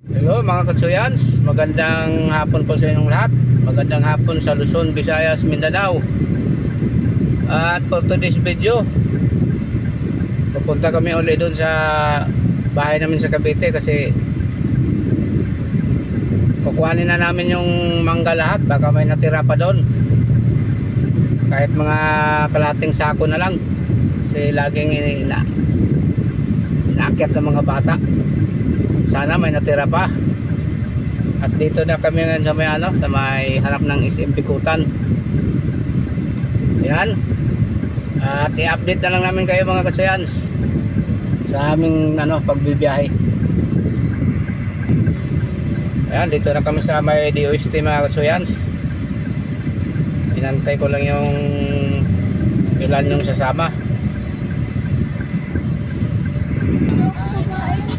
Hello mga katsuyans, magandang hapon po sa inyong lahat. Magandang hapon sa Luzon, Visayas, Mindanao. At for today's video, pupunta kami ulit doon sa bahay namin sa Cavite kasi kukuhanin na namin yung mangga lahat. Baka may natira pa doon, kahit mga kalating sako na lang kasi laging inaakyat ng mga bata. Sana may natira pa. At dito na kami ngayon sa may sa may harap ng SM Bikutan. Yan. At i-update na lang namin kayo mga kasayans sa aming pagbibiyahe. Ayan, dito na kami sa may DOST mga kasayans. Inantay ko lang yung ilan yung sasama.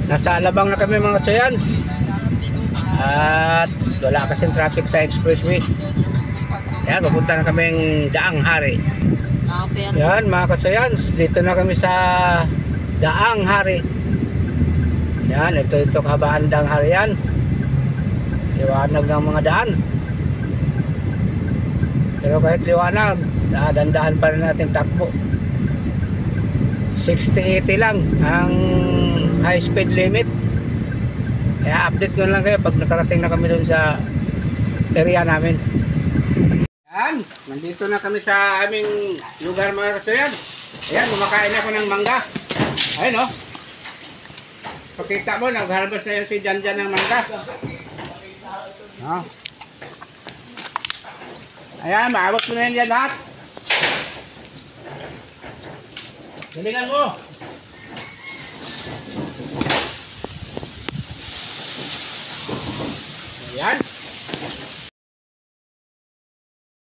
Nasa Alabang na kami mga kasayans. At wala kasing traffic sa expressway. Ayan, papunta na kaming Daang Hari. Yan mga kasayans, dito na kami sa Daang Hari. Yan, ito kahabaan Daang Hari yan. Liwanag ng mga daan. Pero kahit liwanag, dandahan pa rin natin takbo. 60-80 lang ang high speed limit. Kaya update ko lang kayo pag nakarating na kami doon sa area namin. Yan, nandito na kami sa aming lugar mga katsuyan. Ayan, kumakain ako ng mangga. Ayun o. Pakita mo, nag-harvest na yun si Janjan ng mangga. Ayan, maabot mo na yan dyan lahat. Galingan mo. Ayan.